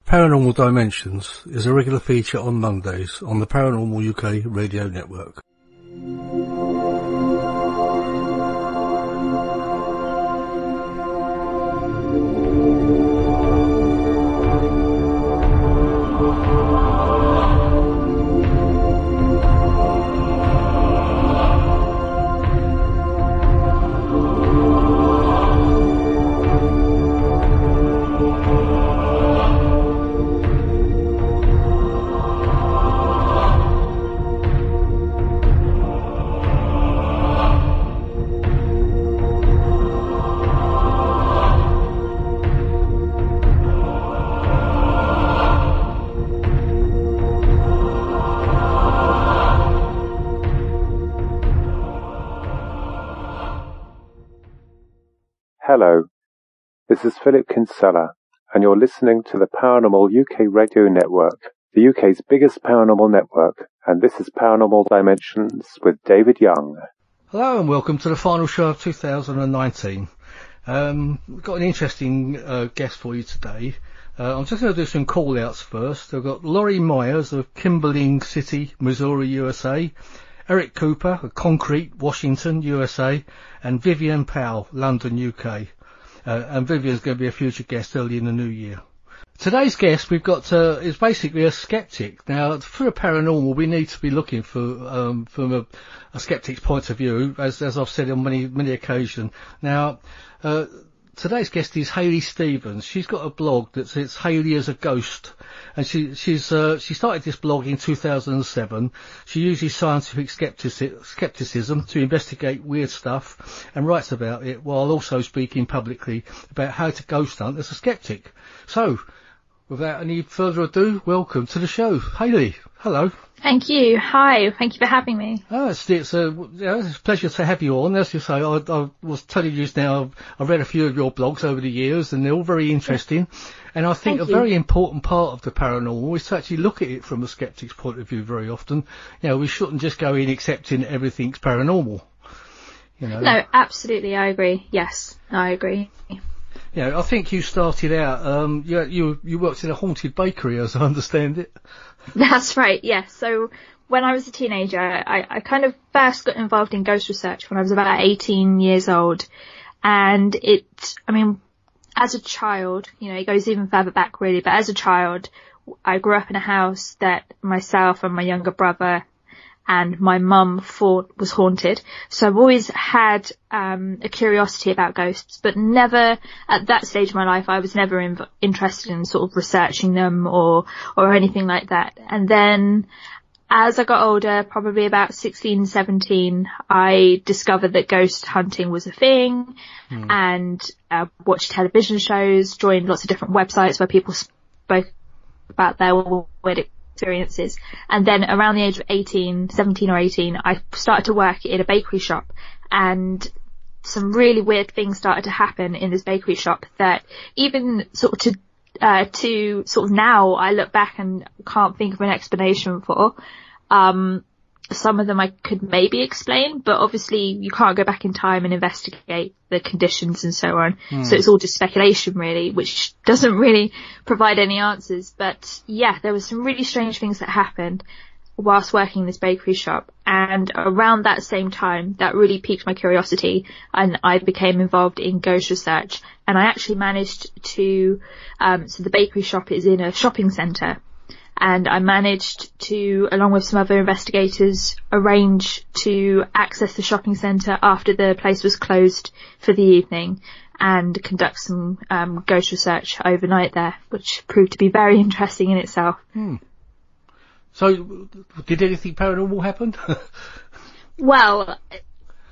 Paranormal Dimensions is a regular feature on Mondays on the Paranormal UK radio network. Hello, this is Philip Kinsella, and you're listening to the Paranormal UK Radio Network, the UK's biggest paranormal network, and this is Paranormal Dimensions with David Young. Hello and welcome to the final show of 2019. We've got an interesting guest for you today. I'm just going to do some call-outs first. I've got Laurie Myers of Kimberling City, Missouri, USA, Eric Cooper of Concrete, Washington, USA, and Vivian Powell, London, UK. And Vivian's going to be a future guest early in the new year. Today's guest we've got is basically a skeptic. Now, for a paranormal, we need to be looking for from a skeptic's point of view, as I've said on many occasions. Now, today's guest is Hayley Stevens. She's got a blog that says Hayley as a Ghost, and she started this blog in 2007. She uses scientific skepticism to investigate weird stuff and writes about it while also speaking publicly about how to ghost hunt as a skeptic. So, without any further ado, welcome to the show, Hayley. Hello. Thank you. Hi. Thank you for having me. Oh, it's a pleasure to have you on. As you say, I was telling you now, I've read a few of your blogs over the years, and they're all very interesting. And I think very important part of the paranormal is to actually look at it from a skeptic's point of view very often. You know, we shouldn't just go in accepting everything's paranormal. You know. No, absolutely. I agree. Yes, I agree. Yeah, I think you started out, you worked in a haunted bakery, as I understand it. That's right, yes. So when I was a teenager, I kind of first got involved in ghost research when I was about 18 years old. And as a child, you know, it goes even further back really, but as a child, I grew up in a house that myself and my younger brother and my mum thought was haunted. So I've always had a curiosity about ghosts, but never, at that stage of my life, I was never interested in sort of researching them or anything like that. And then as I got older, probably about 16, 17, I discovered that ghost hunting was a thing and watched television shows, joined lots of different websites where people spoke about their weird experiences. And then around the age of 17 or 18, I started to work in a bakery shop, and some really weird things started to happen in this bakery shop that even sort of to sort of now I look back and can't think of an explanation for. Some of them I could maybe explain, but obviously you can't go back in time and investigate the conditions and so on. So it's all just speculation really, which doesn't really provide any answers. But yeah, there were some really strange things that happened whilst working in this bakery shop. And around that same time, that really piqued my curiosity, and I became involved in ghost research. And I actually managed to, so the bakery shop is in a shopping centre. And I managed to, along with some other investigators, arrange to access the shopping centre after the place was closed for the evening and conduct some ghost research overnight there, which proved to be very interesting in itself. So, did anything paranormal happen? Well,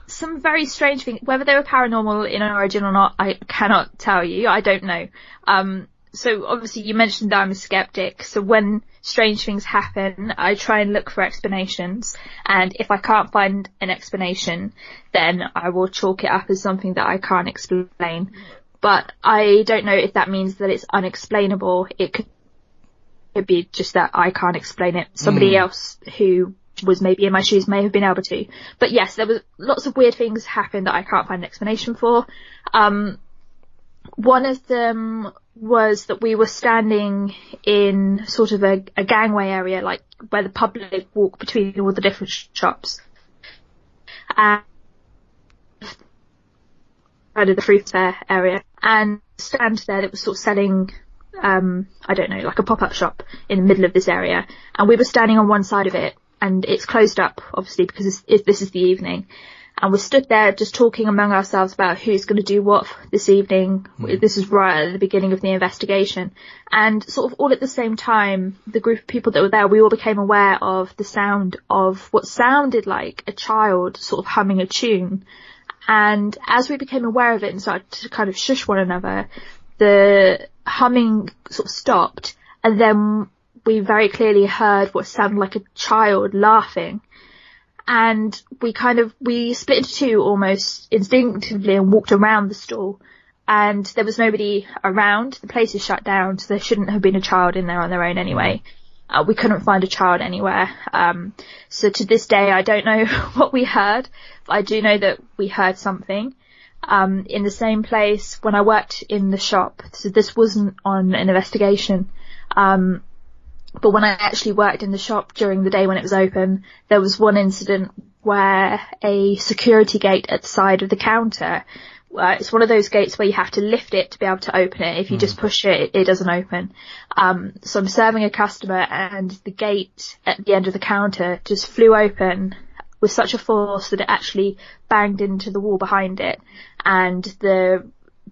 some very strange things. Whether they were paranormal in origin or not, I cannot tell you. I don't know. So obviously you mentioned that I'm a skeptic. So when strange things happen, I try and look for explanations. And if I can't find an explanation, then I will chalk it up as something that I can't explain. But I don't know if that means that it's unexplainable. It could be just that I can't explain it. Somebody else who was maybe in my shoes may have been able to. But yes, there was lots of weird things happen that I can't find an explanation for. One of them was that we were standing in sort of a gangway area, like where the public walk between all the different shops. And out of the fruit fair area, and stand there that was sort of selling, I don't know, like a pop-up shop in the middle of this area. And we were standing on one side of it, and it's closed up, obviously, because this is the evening. And we stood there just talking among ourselves about who's going to do what this evening. This is right at the beginning of the investigation. And sort of all at the same time, the group of people that were there, we all became aware of the sound of what sounded like a child sort of humming a tune. And as we became aware of it and started to kind of shush one another, the humming sort of stopped. And then we very clearly heard what sounded like a child laughing. And we split into two almost instinctively and walked around the stall, and there was nobody around. The place is shut down, so there shouldn't have been a child in there on their own anyway. We couldn't find a child anywhere. So to this day, I don't know what we heard, but I do know that we heard something. In the same place when I worked in the shop, so this wasn't on an investigation, but when I actually worked in the shop during the day when it was open, there was one incident where a security gate at the side of the counter, it's one of those gates where you have to lift it to be able to open it. If you just push it, it doesn't open. So I'm serving a customer, and the gate at the end of the counter just flew open with such a force that it actually banged into the wall behind it. And the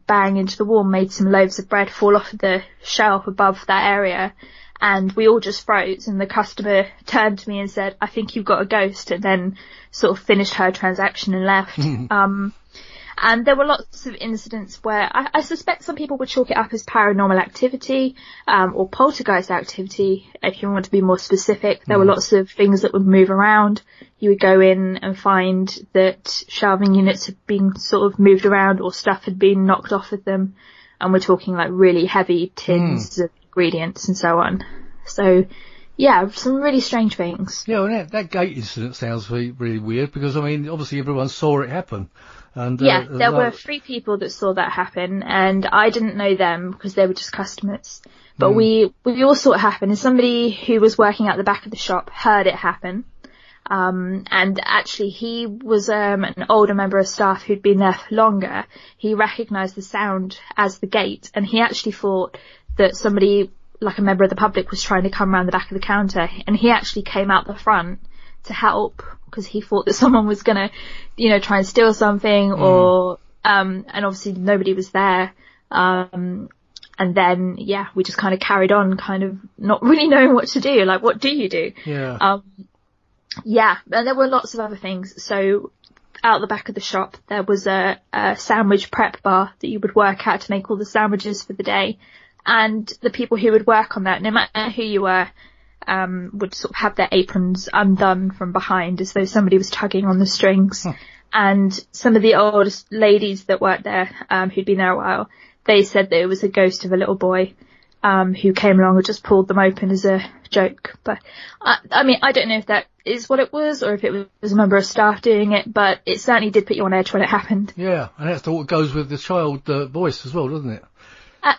bang into the wall made some loaves of bread fall off the shelf above that area. And we all just froze, and the customer turned to me and said, "I think you've got a ghost," and then sort of finished her transaction and left. And there were lots of incidents where I suspect some people would chalk it up as paranormal activity, or poltergeist activity, if you want to be more specific. There were lots of things that would move around. You would go in and find that shelving units had been sort of moved around, or stuff had been knocked off of them. And we're talking like really heavy tins of ingredients and so on. So, yeah, some really strange things. Yeah, well, that gate incident sounds really, really weird, because, I mean, obviously everyone saw it happen. And yeah, there were 3 people that saw that happen, and I didn't know them because they were just customers. But we all saw it happen, and somebody who was working at the back of the shop heard it happen. And actually he was an older member of staff who'd been there for longer. He recognised the sound as the gate, and he actually thought that somebody, like a member of the public, was trying to come around the back of the counter, and he actually came out the front to help because he thought that someone was gonna, try and steal something, or and obviously nobody was there. And then, yeah, we just kind of carried on, kind of not really knowing what to do. Like, what do you do? Yeah. Yeah, and there were lots of other things. So out the back of the shop, there was a sandwich prep bar that you would work at to make all the sandwiches for the day. And the people who would work on that, no matter who you were, would sort of have their aprons undone from behind as though somebody was tugging on the strings. And some of the oldest ladies that worked there, who'd been there a while, they said that it was a ghost of a little boy who came along and just pulled them open as a joke. But I mean, I don't know if that is what it was, or if it was a member of staff doing it, but it certainly did put you on edge when it happened. Yeah, and that's what goes with the child voice as well, doesn't it?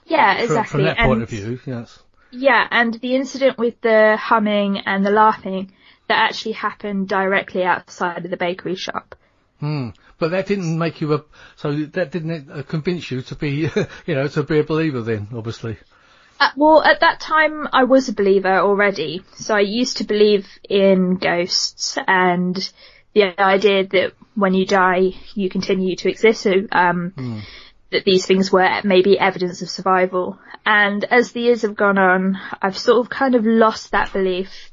Yeah, exactly. From that point of view, yes. Yeah, and the incident with the humming and the laughing, that actually happened directly outside of the bakery shop. But that didn't make you that didn't convince you to be, to be a believer then, obviously. Well, at that time I was a believer already, so I used to believe in ghosts and the idea that when you die you continue to exist, so that these things were maybe evidence of survival. And as the years have gone on, I've sort of kind of lost that belief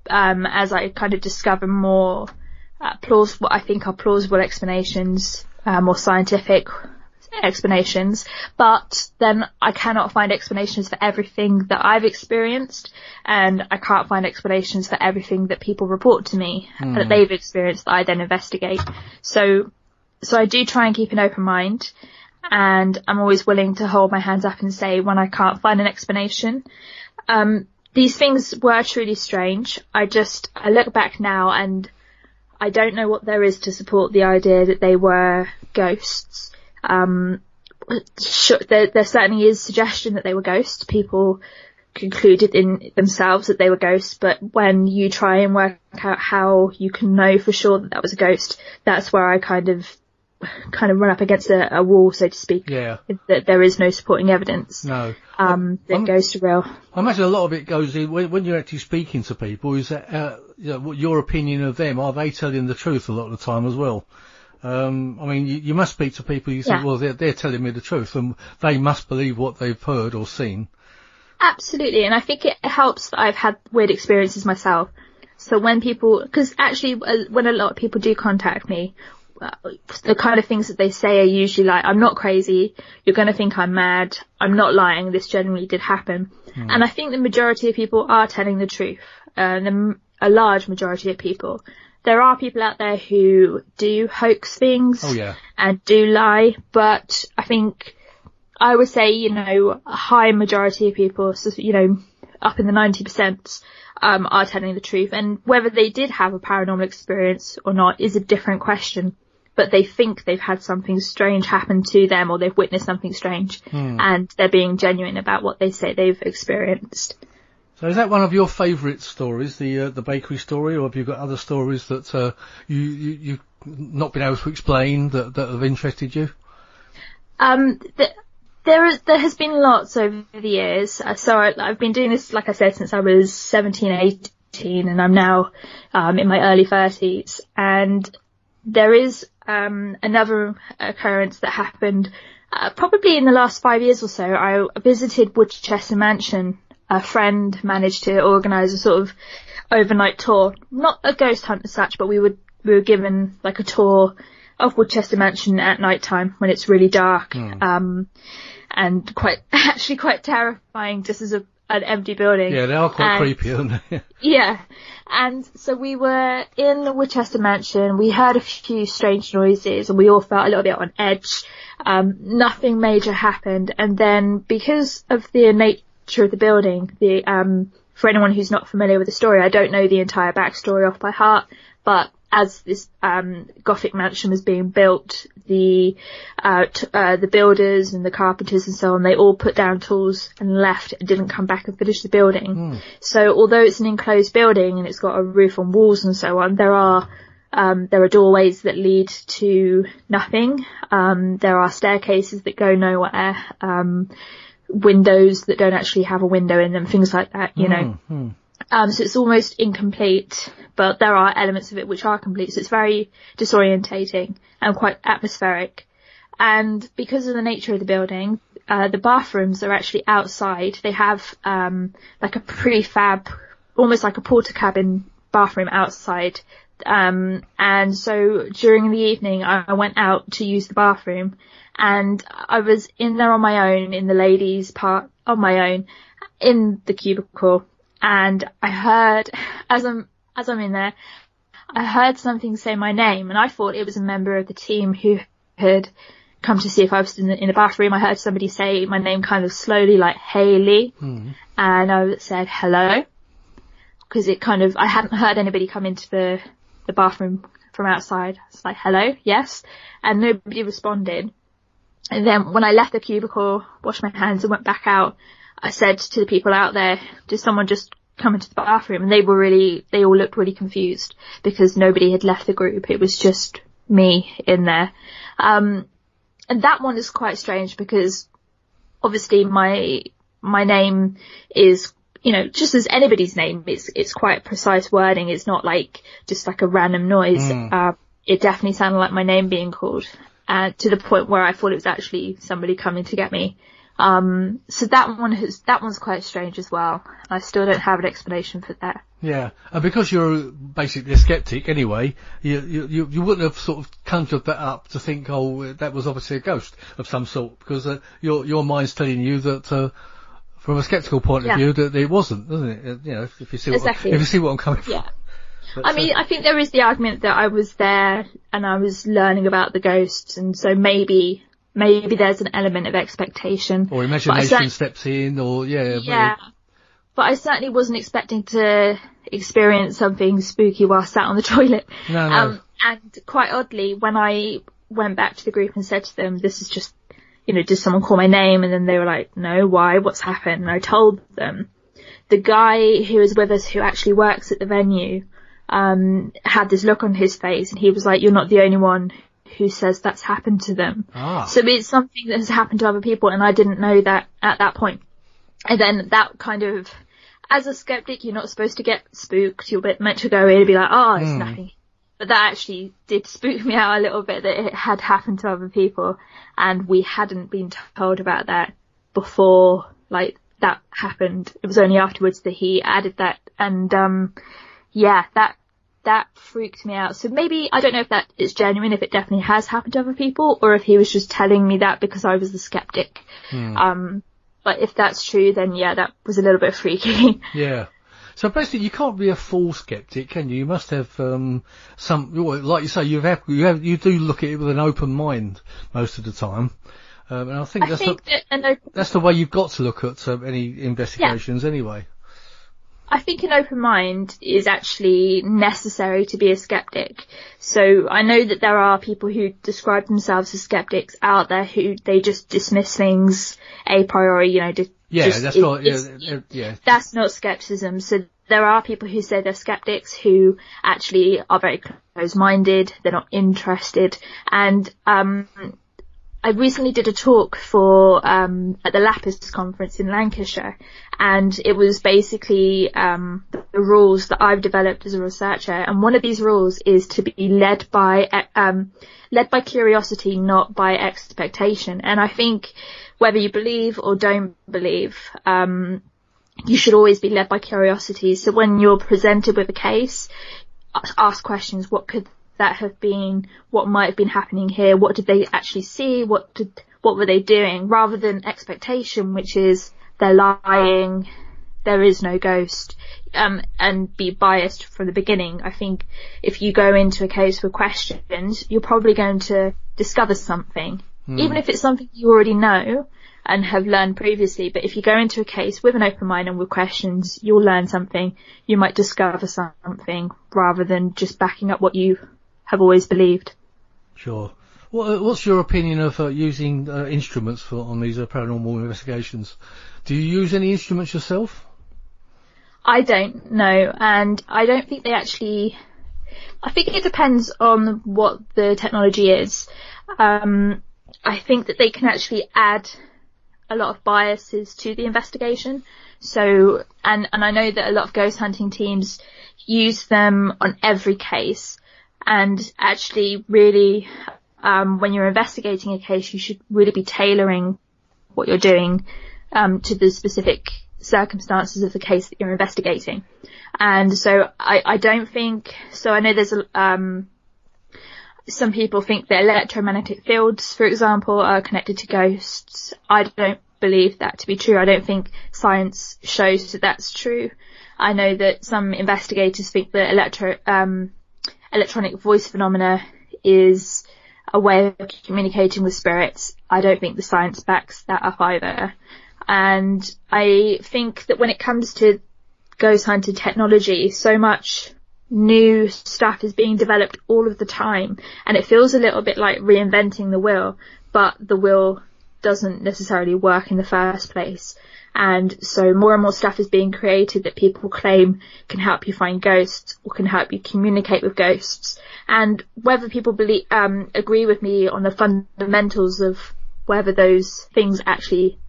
as I kind of discover more what I think are plausible explanations, more scientific explanations, but then I cannot find explanations for everything that I've experienced, and I can't find explanations for everything that people report to me that they've experienced that I then investigate. So I do try and keep an open mind, and I'm always willing to hold my hands up and say when I can't find an explanation. These things were truly strange. I look back now and I don't know what there is to support the idea that they were ghosts. there certainly is suggestion that they were ghosts. People concluded in themselves that they were ghosts, but when you try and work out how you can know for sure that that was a ghost, that's where I kind of run up against a wall, so to speak. Yeah. That there is no supporting evidence. No. That ghosts are real. I imagine a lot of it goes in when you're actually speaking to people. Is that what your opinion of them? Are they telling the truth a lot of the time as well? I mean, you must speak to people. You think, well, they're telling me the truth, and they must believe what they've heard or seen. Absolutely, and I think it helps that I've had weird experiences myself. So when because actually when a lot of people do contact me, the kind of things that they say are usually like, I'm not crazy, you're going to think I'm mad, I'm not lying, this genuinely did happen. And I think the majority of people are telling the truth, a large majority of people. There are people out there who do hoax things and do lie, but I think I would say, a high majority of people, so, up in the 90%, are telling the truth. And whether they did have a paranormal experience or not is a different question. But they think they've had something strange happen to them, or they've witnessed something strange, and they're being genuine about what they say they've experienced. So is that one of your favourite stories, the bakery story, or have you got other stories that you've not been able to explain that have interested you? There has been lots over the years. So I've been doing this, like I said, since I was 17, 18, and I'm now in my early 30s. And there is another occurrence that happened probably in the last 5 years or so. I visited Woodchester Mansion. A friend managed to organise a sort of overnight tour, not a ghost hunt as such, but we were given like a tour of Woodchester Mansion at night time when it's really dark, and quite terrifying, just as an empty building. Yeah, they are quite creepy, aren't they? Yeah, and so we were in the Woodchester Mansion. We heard a few strange noises, and we all felt a little bit on edge. Nothing major happened, and then because of the nature of the building, for anyone who's not familiar with the story, I don't know the entire backstory off by heart, but as this Gothic mansion was being built, the builders and the carpenters and so on, they all put down tools and left and didn't come back and finish the building. So although it's an enclosed building and it's got a roof on walls and so on, there are doorways that lead to nothing. There are staircases that go nowhere. Windows that don't actually have a window in them, things like that, So it's almost incomplete, but there are elements of it which are complete. So it's very disorientating and quite atmospheric. And because of the nature of the building, the bathrooms are actually outside. They have like a prefab, almost like a porter cabin bathroom outside. And so during the evening, I went out to use the bathroom, and I was in there on my own, in the ladies' part on my own, in the cubicle. And I heard, as I'm in there, I heard something say my name, and I thought it was a member of the team who had come to see if I was in the bathroom. I heard somebody say my name kind of slowly, like Hayley, and I said hello, because I hadn't heard anybody come into the bathroom from outside. It's like, hello, yes, and nobody responded. And then when I left the cubicle, washed my hands and went back out, I said to the people out there, did someone just come into the bathroom? And they all looked really confused because nobody had left the group. It was just me in there. And that one is quite strange because obviously my name is, just as anybody's name, it's quite precise wording. It's not like just like a random noise. It definitely sounded like my name being called, to the point where I thought it was actually somebody coming to get me. So that one's quite strange as well. I still don't have an explanation for that. Yeah, and because you're basically a skeptic anyway, you wouldn't have sort of conjured that up to think, oh, that was obviously a ghost of some sort, because your mind's telling you that from a skeptical point of view that it wasn't, doesn't it? If you see what I'm coming from. Yeah. But, I think there is the argument that I was there and I was learning about the ghosts, and so maybe there's an element of expectation. Or imagination steps in, or But I certainly wasn't expecting to experience something spooky while sat on the toilet. No. And quite oddly, when I went back to the group and said to them, this is just, did someone call my name? And then they were like, no, why? What's happened? And I told them. The guy who was with us, who actually works at the venue, had this look on his face, and he was like, you're not the only one who says that's happened to them. So it's something that has happened to other people, and I didn't know that at that point. And then that kind of, as a skeptic, you're not supposed to get spooked. You're meant to go in and be like, oh, it's nothing. But that actually did spook me out a little bit, that it had happened to other people, and we hadn't been told about that before, like, that happened. It was only afterwards that he added that, and that freaked me out. So maybe, I don't know if that is genuine, if it definitely has happened to other people, or if he was just telling me that because I was the skeptic. But if that's true, then yeah, that was a little bit freaky. Yeah. So basically, you can't be a full skeptic, can you? You must have some, like you say, you do look at it with an open mind most of the time. And I think that's the way you've got to look at any investigations anyway. I think an open mind is actually necessary to be a skeptic. So I know that there are people who describe themselves as skeptics out there who they just dismiss things a priori, that's not skepticism. So there are people who say they're skeptics who actually are very close-minded, they're not interested. And I recently did a talk for at the Lapis conference in Lancashire, and it was basically the rules that I've developed as a researcher. And one of these rules is to be led by curiosity, not by expectation. And I think whether you believe or don't believe, you should always be led by curiosity. So when you're presented with a case, ask questions. What could that have been? What might have been happening here? What did they actually see? What were they doing? Rather than expectation, which is they're lying, there is no ghost, and be biased from the beginning. I think if you go into a case with questions, you're probably going to discover something, even if it's something you already know and have learned previously. But if you go into a case with an open mind and with questions, you'll learn something. You might discover something rather than just backing up what you have always believed. Sure. What's your opinion of using instruments on these paranormal investigations? Do you use any instruments yourself? I don't know, and I don't think they actually... I think it depends on what the technology is. I think that they can actually add a lot of biases to the investigation. So, and I know that a lot of ghost hunting teams use them on every case, and actually really, when you're investigating a case, you should really be tailoring what you're doing to the specific circumstances of the case that you're investigating. And so I don't think, so I know there's some people think that electromagnetic fields, for example, are connected to ghosts. I don't believe that to be true. I don't think science shows that that's true. I know that some investigators think that electronic voice phenomena is a way of communicating with spirits. I don't think the science backs that up either. And I think that when it comes to ghost hunting technology, so much new stuff is being developed all of the time, and it feels a little bit like reinventing the wheel, but the wheel doesn't necessarily work in the first place. And so more and more stuff is being created that people claim can help you find ghosts or can help you communicate with ghosts. And whether people agree with me on the fundamentals of whether those things actually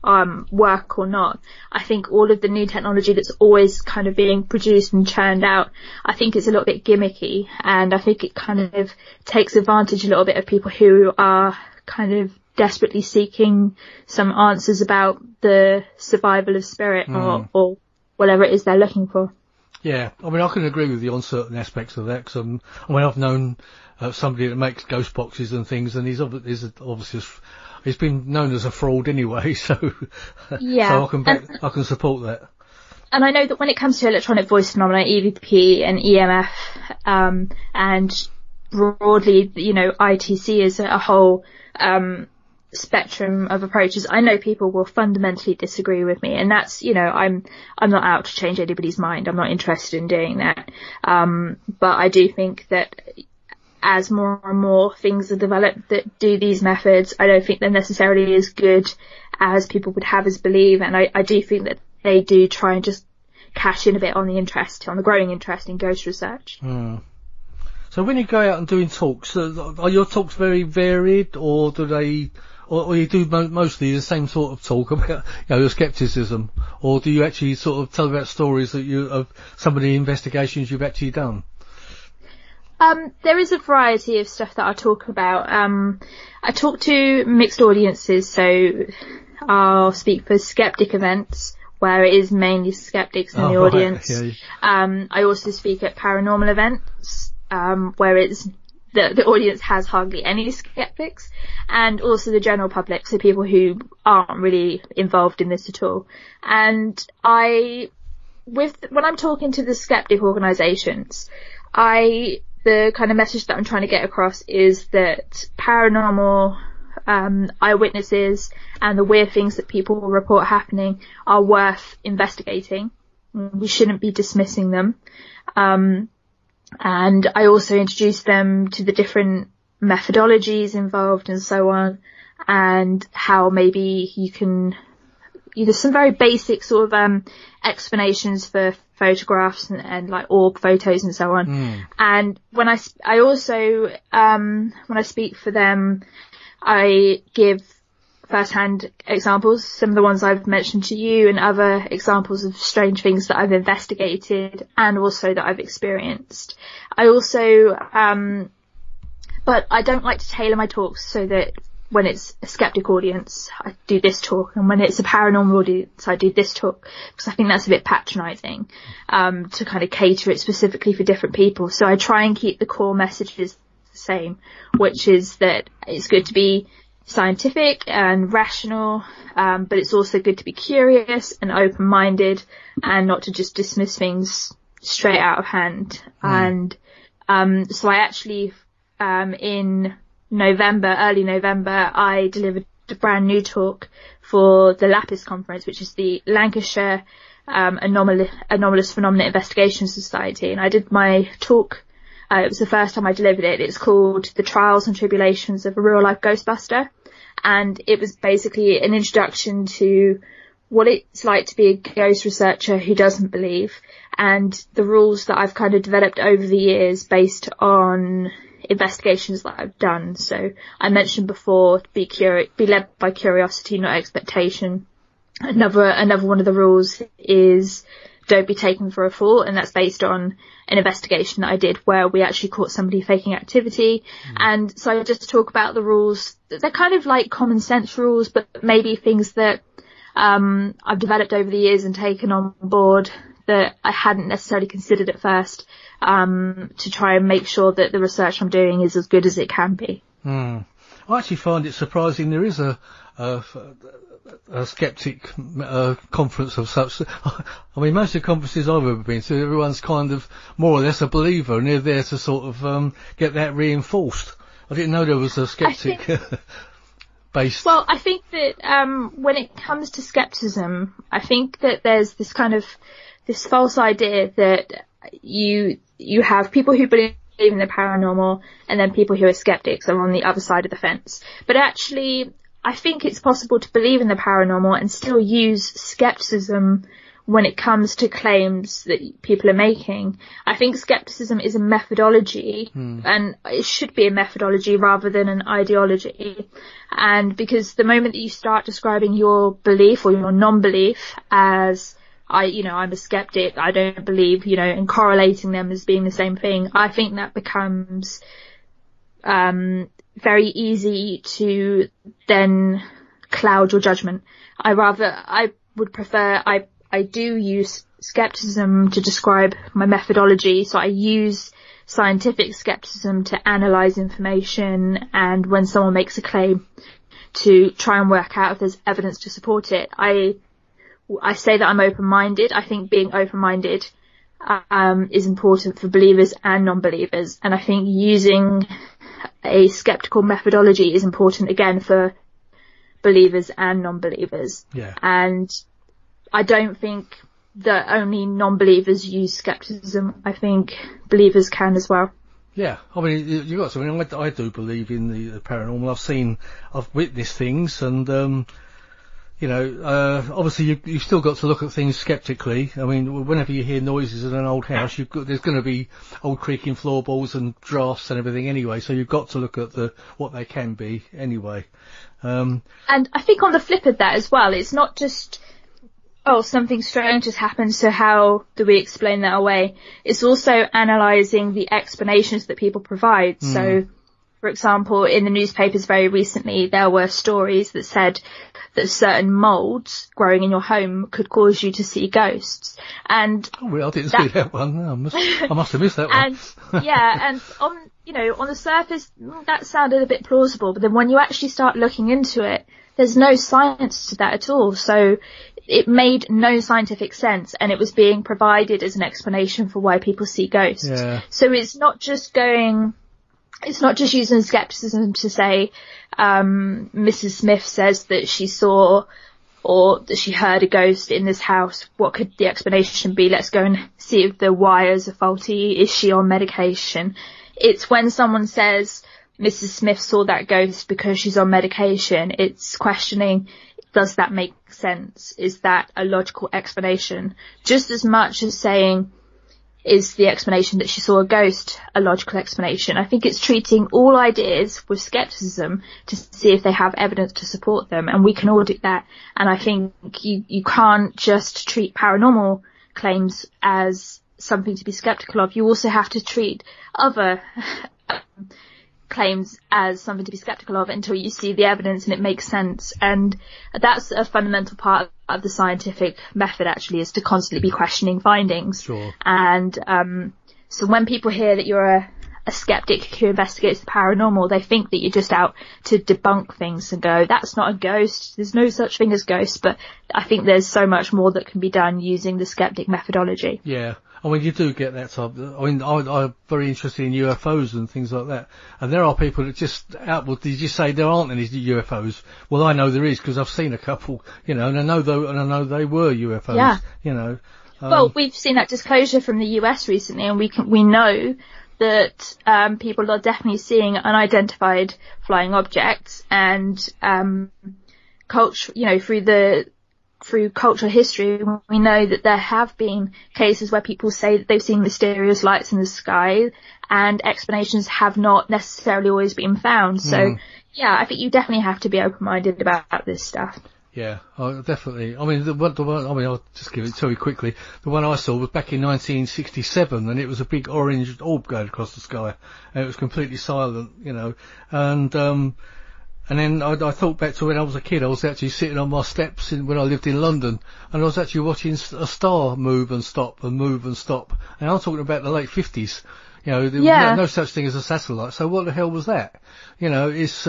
work or not, I think all of the new technology that's always kind of being produced and churned out, I think it's a little bit gimmicky, and I think it kind of takes advantage a little bit of people who are kind of desperately seeking some answers about the survival of spirit or whatever it is they're looking for. Yeah, I mean, I can agree with you on certain aspects of that, because I've known somebody that makes ghost boxes and things, and he's obviously he's been known as a fraud anyway, so yeah. So I can support that. And I know that when it comes to electronic voice phenomena, EVP and EMF, and broadly, ITC as a whole spectrum of approaches, I know people will fundamentally disagree with me, and that's, I'm not out to change anybody's mind. I'm not interested in doing that. But I do think that as more and more things are developed that do these methods, I don't think they're necessarily as good as people would have us believe. And I do think that they do try and just cash in a bit on the growing interest in ghost research. So when you go out and doing talks, are your talks very varied, or do they, or you do mostly the same sort of talk about, your skepticism, or do you actually sort of tell about stories of some of the investigations you've actually done? There is a variety of stuff that I talk about. I talk to mixed audiences, so I'll speak for skeptic events where it is mainly skeptics in the audience. Right. Yeah. I also speak at paranormal events, where it's the audience has hardly any skeptics, and also the general public, so people who aren't really involved in this at all. And when I'm talking to the skeptic organisations, the kind of message that I'm trying to get across is that paranormal eyewitnesses and the weird things that people will report happening are worth investigating. We shouldn't be dismissing them. And I also introduce them to the different methodologies involved and so on, and how maybe you can, there's some very basic sort of explanations for photographs and like orb photos and so on. And when I also when I speak for them, I give first-hand examples, some of the ones I've mentioned to you, and other examples of strange things that I've investigated and also that I've experienced. I also, but I don't like to tailor my talks so that when it's a skeptic audience, I do this talk, and when it's a paranormal audience, I do this talk, because I think that's a bit patronising, to kind of cater it specifically for different people. So I try and keep the core messages the same, which is that it's good to be scientific and rational, but it's also good to be curious and open-minded and not to just dismiss things straight out of hand. And so I actually, in early November, I delivered a brand new talk for the LAPIS conference, which is the Lancashire Anomalous Phenomena Investigation Society. And I did my talk, it was the first time I delivered it. It's called The Trials and Tribulations of a Real Life Ghostbuster. And it was basically an introduction to what it's like to be a ghost researcher who doesn't believe, and the rules that I've kind of developed over the years based on investigations that I've done. So I mentioned before, be led by curiosity, not expectation. Another one of the rules is don't be taken for a fool, and that's based on an investigation that I did where we actually caught somebody faking activity. And so I just talk about the rules. They're kind of like common sense rules, but maybe things that I've developed over the years and taken on board that I hadn't necessarily considered at first, to try and make sure that the research I'm doing is as good as it can be. I actually find it surprising there is a skeptic conference of such. I mean, most of the conferences I've ever been to, everyone's kind of more or less a believer, and they're there to sort of get that reinforced. I didn't know there was a skeptic based. Well, I think that when it comes to skepticism, I think that there's this kind of this false idea that you have people who believe in the paranormal and then people who are skeptics are on the other side of the fence. But actually, I think it's possible to believe in the paranormal and still use skepticism when it comes to claims that people are making. I think skepticism is a methodology, and it should be a methodology rather than an ideology. And because the moment that you start describing your belief or your non-belief as I'm a skeptic, I don't believe, and correlating them as being the same thing, I think that becomes very easy to then cloud your judgment. I would prefer, I do use skepticism to describe my methodology, so I use scientific skepticism to analyze information, and when someone makes a claim, to try and work out if there's evidence to support it. I say that I'm open-minded. I think being open-minded is important for believers and non-believers, and I think using a skeptical methodology is important again for believers and non-believers. Yeah. And I don't think that only non-believers use skepticism. I think believers can as well. Yeah, I mean, you got to. I mean, I do believe in the paranormal. I've witnessed things, and obviously you've still got to look at things skeptically. I mean, whenever you hear noises in an old house, there's going to be old creaking floorboards and drafts and everything anyway. So you've got to look at what they can be anyway. And I think on the flip of that as well, it's not just, something strange has happened, so how do we explain that away? It's also analysing the explanations that people provide. So, for example, in the newspapers very recently, there were stories that said that certain moulds growing in your home could cause you to see ghosts. And I didn't see that one. No, I must have missed that one. And on the surface, that sounded a bit plausible, but then when you actually start looking into it, there's no science to that at all. So it made no scientific sense, and it was being provided as an explanation for why people see ghosts. Yeah. So it's not just using skepticism to say, Mrs. Smith says that she saw or that she heard a ghost in this house. What could the explanation be? Let's go and see if the wires are faulty. Is she on medication? It's when someone says Mrs. Smith saw that ghost because she's on medication, it's questioning, does that make sense? Is that a logical explanation? Just as much as saying, is the explanation that she saw a ghost a logical explanation? I think it's treating all ideas with skepticism to see if they have evidence to support them, and we can all do that. And I think you can't just treat paranormal claims as something to be skeptical of. You also have to treat other claims as something to be skeptical of until you see the evidence and it makes sense. And that's a fundamental part of the scientific method, actually, is to constantly be questioning findings. Sure. And so when people hear that you're a skeptic who investigates the paranormal, they think that you're just out to debunk things and go, that's not a ghost, there's no such thing as ghosts. But I think there's so much more that can be done using the skeptic methodology. Yeah. I mean, you do get that type. I mean, I'm very interested in UFOs and things like that. And there are people that just outwardly just say there aren't any UFOs. Well, I know there is because I've seen a couple, and I know they were UFOs. Yeah. Well, we've seen that disclosure from the US recently, and we know that people are definitely seeing unidentified flying objects, and culture, through cultural history, we know that there have been cases where people say that they've seen mysterious lights in the sky, and explanations have not necessarily always been found. So, I think you definitely have to be open-minded about this stuff. Yeah, definitely. I mean, the one, I'll just give it to you quickly. The one I saw was back in 1967, and it was a big orange orb going across the sky, and it was completely silent, and then I thought back to when I was a kid. I was actually sitting on my steps when I lived in London, and I was actually watching a star move and stop and move and stop. And I'm talking about the late 50s. There was no such thing as a satellite. So what the hell was that? It's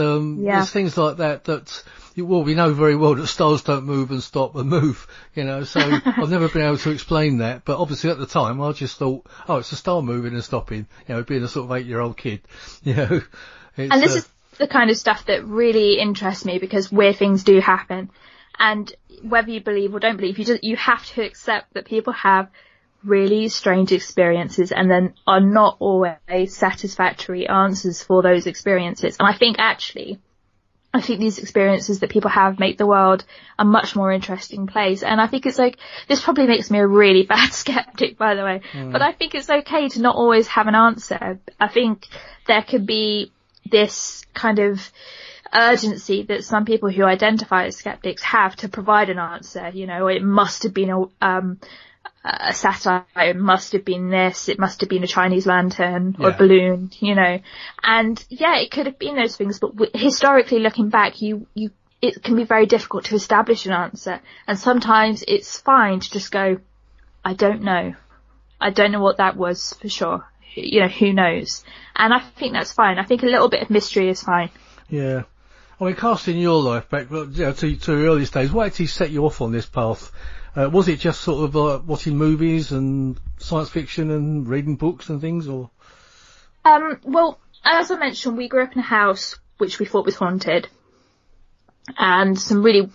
things like that we know very well that stars don't move and stop and move. So I've never been able to explain that. But obviously at the time I just thought, it's a star moving and stopping. Being a sort of 8-year-old kid. And this is the kind of stuff that really interests me, because weird things do happen, and whether you believe or don't believe, you have to accept that people have really strange experiences, and then are not always satisfactory answers for those experiences. And I think these experiences that people have make the world a much more interesting place. And I think it's this probably makes me a really bad skeptic, by the way, but I think it's okay to not always have an answer. I think there could be this kind of urgency that some people who identify as skeptics have to provide an answer. It must have been a satellite, it must have been this, it must have been a Chinese lantern or a balloon, and it could have been those things, but historically looking back, it can be very difficult to establish an answer, and sometimes it's fine to just go, I don't know what that was for sure. Who knows? And I think that's fine. I think a little bit of mystery is fine. Yeah. I mean, casting your life back to your earliest days, what actually set you off on this path? Was it just sort of watching movies and science fiction and reading books and things, or? Well, as I mentioned, we grew up in a house which we thought was haunted, and some really,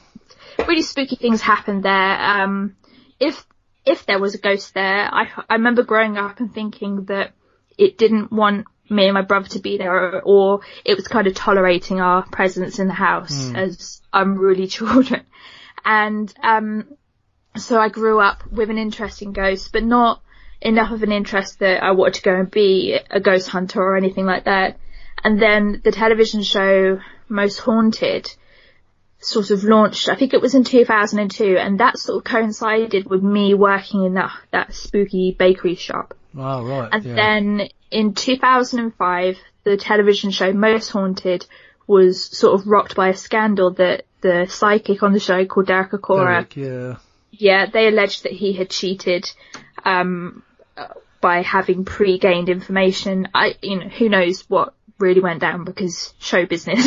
really spooky things happened there. If there was a ghost there, I remember growing up and thinking that it didn't want me and my brother to be there, or it was kind of tolerating our presence in the house as unruly children. And so I grew up with an interest in ghosts, but not enough of an interest that I wanted to go and be a ghost hunter or anything like that. And then the television show Most Haunted sort of launched, I think it was in 2002, and that sort of coincided with me working in that spooky bakery shop. Oh, right. And then in 2005, the television show Most Haunted was sort of rocked by a scandal that the psychic on the show called Derek Acorah, they alleged that he had cheated by having pre-gained information. Who knows what really went down, because show business.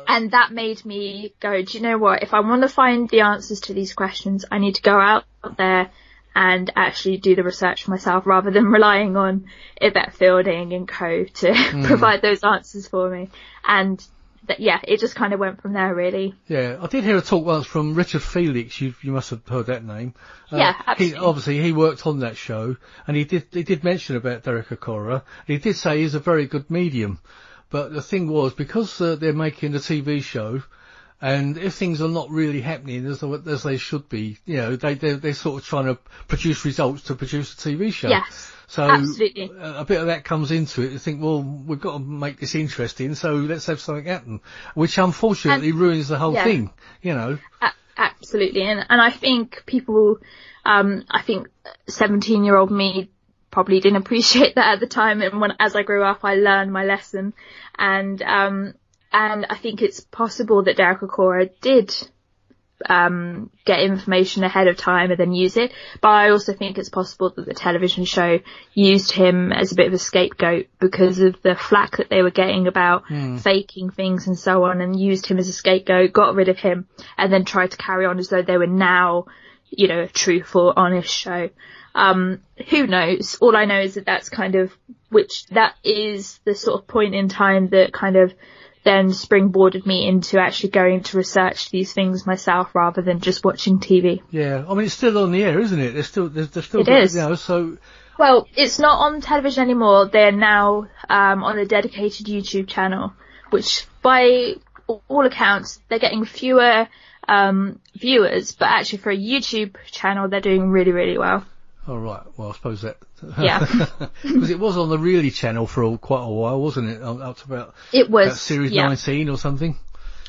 And that made me go, do you know what? If I want to find the answers to these questions, I need to go out there and actually do the research for myself, rather than relying on Yvette Fielding and co to provide those answers for me. And it just kind of went from there, really. Yeah, I did hear a talk once from Richard Felix. You must have heard that name. Yeah, absolutely. He worked on that show, and he did mention about Derek Acorah. He did say he's a very good medium. But the thing was, because they're making a TV show, and if things are not really happening as they should be, they're sort of trying to produce results to produce a TV show. Yes, so absolutely. A bit of that comes into it. You think, well, we've got to make this interesting, so let's have something happen, which unfortunately ruins the whole thing. Absolutely, and I think people, I think 17-year-old me probably didn't appreciate that at the time, and as I grew up, I learned my lesson, and I think it's possible that Derek Acorah did get information ahead of time and then use it, but I also think it's possible that the television show used him as a bit of a scapegoat because of the flack that they were getting about faking things and so on, and used him as a scapegoat, got rid of him, and then tried to carry on as though they were now, a truthful, honest show. Who knows? All I know is that that is the sort of point in time that kind of then springboarded me into actually going to research these things myself, rather than just watching TV. Yeah, I mean, it's still on the air, isn't it? They're still it is. So. Well, it's not on television anymore. They're now on a dedicated YouTube channel, which by all accounts, they're getting fewer viewers, but actually for a YouTube channel, they're doing really, really well. Oh, right. Well, I suppose that. Yeah. Because it was on the Really channel for quite a while, wasn't it? Up to about series 19 or something.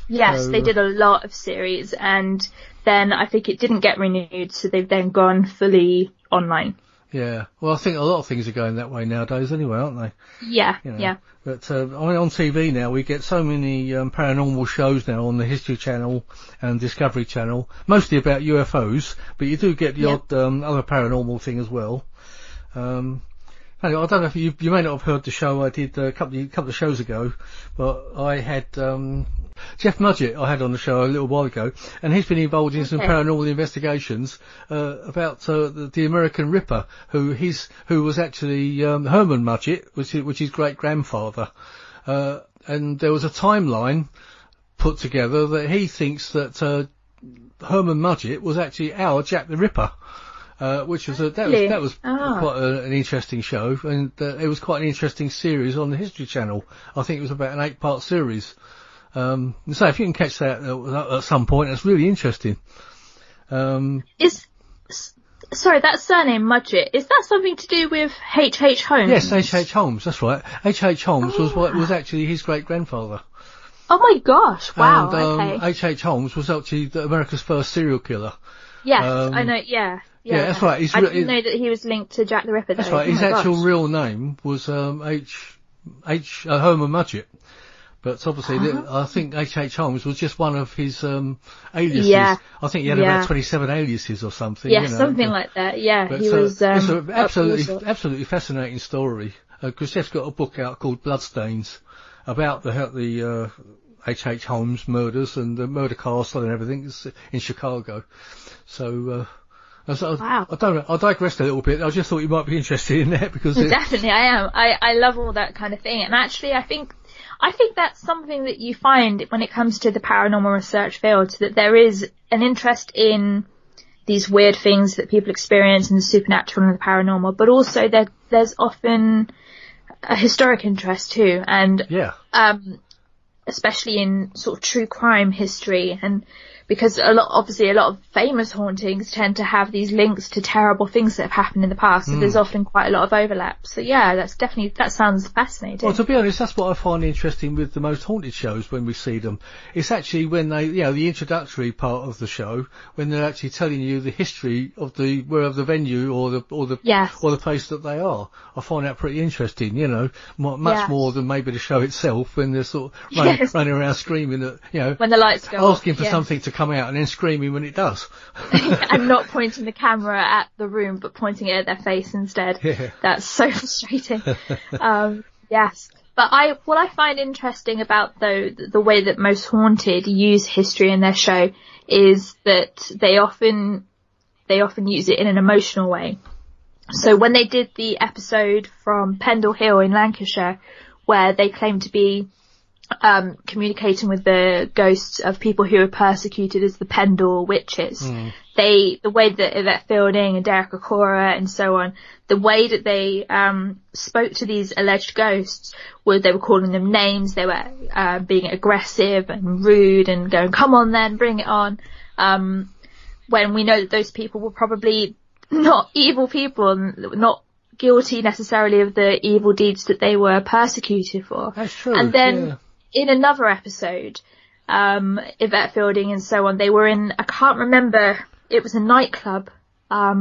Yes, they did a lot of series, and then I think it didn't get renewed, so they've then gone fully online. Yeah. Well, I think a lot of things are going that way nowadays anyway, aren't they? Yeah, yeah. But, on TV now, we get so many paranormal shows now on the History Channel and Discovery Channel, mostly about UFOs, but you do get the odd other paranormal thing as well. I don't know if you may not have heard the show I did a couple of shows ago, but I had Jeff Mudgett I had on the show a little while ago, and he's been involved in some paranormal investigations about the American Ripper, who was actually Herman Mudgett, which is his great grandfather, and there was a timeline put together that he thinks that Herman Mudgett was actually our Jack the Ripper. Which was that was quite an interesting show, and it was quite an interesting series on the History Channel. I think it was about an 8-part series. So if you can catch that at some point, that's really interesting. Sorry, that surname Mudgett, is that something to do with H.H. Holmes? Yes, H.H. Holmes, that's right. H.H. Holmes was actually his great grandfather. Oh my gosh! Wow. And H.H. Holmes was actually America's first serial killer. Yes, I know. Yeah, that's right. I didn't know that he was linked to Jack the Ripper, though. That's right. His actual real name was Herman Mudgett. But obviously, I think H.H. Holmes was just one of his aliases. Yeah. I think he had about 27 aliases or something. Yeah, something like that. Yeah, but, he was. It's an absolutely fascinating story. Because Jeff's got a book out called Bloodstains about the H.H. Holmes murders and the murder castle and everything in Chicago. So. Wow. I digressed a little bit. I just thought you might be interested in that because definitely I am. I love all that kind of thing, and actually I think that's something that you find when it comes to the paranormal research field, that there is an interest in these weird things that people experience in the supernatural and the paranormal, but also there's often a historic interest too, and Yeah. Especially in sort of true crime history, and because a lot of famous hauntings tend to have these links to terrible things that have happened in the past, so there's often quite a lot of overlap. So yeah, that sounds fascinating. Well, to be honest, that's what I find interesting with the most haunted shows when we see them. It's actually when they, the introductory part of the show, when they're actually telling you the history of the venue or the place that they are. I find that pretty interesting, much more than maybe the show itself, when they're sort of running around screaming at, when the lights go asking for something to come out and then screaming when it does. And not pointing the camera at the room, but pointing it at their face instead. Yeah. That's so frustrating. Yes. But what I find interesting about the way that Most Haunted use history in their show is that they often use it in an emotional way. So when they did the episode from Pendle Hill in Lancashire, where they claimed to be communicating with the ghosts of people who were persecuted as the Pendle witches. The way that Yvette Fielding and Derek Acorah and so on, the way that they spoke to these alleged ghosts was they were calling them names, they were being aggressive and rude and going, come on then, bring it on. When we know that those people were probably not evil people and not guilty necessarily of the evil deeds that they were persecuted for. That's true. And then in another episode, Yvette Fielding and so on, they were in, I can't remember, it was a nightclub. I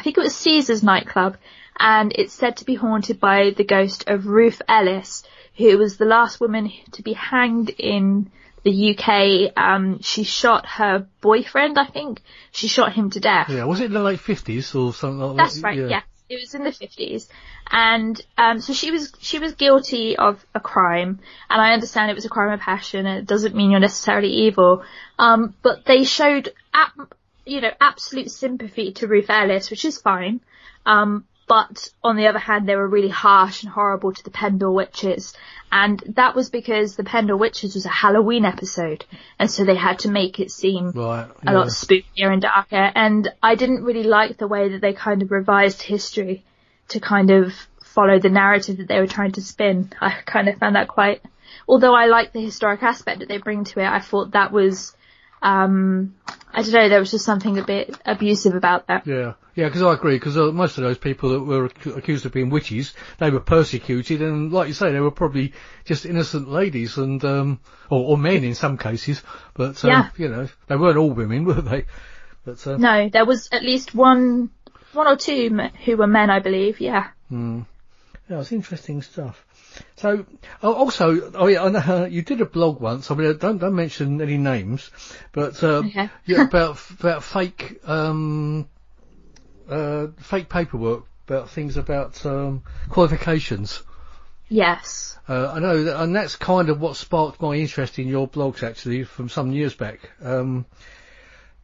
think it was Caesar's nightclub, and it's said to be haunted by the ghost of Ruth Ellis, who was the last woman to be hanged in the UK. She shot her boyfriend, I think. She shot him to death. Yeah, was it in the late 50s or something like that? That's right, yeah. It was in the 50s. And so she was guilty of a crime, and I understand it was a crime of passion, and it doesn't mean you're necessarily evil. But they showed absolute sympathy to Ruth Ellis, which is fine. But on the other hand, they were really harsh and horrible to the Pendle witches. And that was because the Pendle witches was a Halloween episode, and so they had to make it seem a lot spookier and darker. And I didn't really like the way that they kind of revised history to kind of follow the narrative that they were trying to spin. I kind of found that quite, although I like the historic aspect that they bring to it, I thought that was, I don't know, there was just something a bit abusive about that. Yeah, because I agree, because most of those people that were accused of being witches, they were persecuted, and like you say, they were probably just innocent ladies, and or men in some cases, but they weren't all women, were they? But no, there was at least one or two who were men, I believe. Yeah. Yeah, it's interesting stuff. So, I know you did a blog once. I mean, don't mention any names, but about fake fake paperwork, about things about qualifications. Yes. I know that, and that's kind of what sparked my interest in your blogs actually from some years back.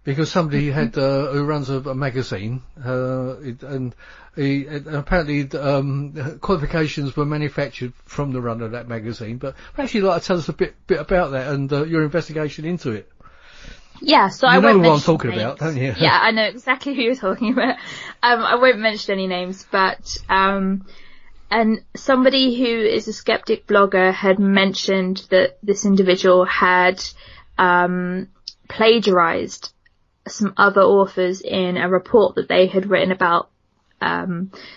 Because somebody had who runs a magazine, and apparently qualifications were manufactured from the run of that magazine. But perhaps you'd like to tell us a bit about that and your investigation into it. Yeah, so you I won't know who I'm mention talking names. about, don't you? Yeah, I know exactly who you're talking about. I won't mention any names, but and somebody who is a skeptic blogger had mentioned that this individual had plagiarized some other authors in a report that they had written about.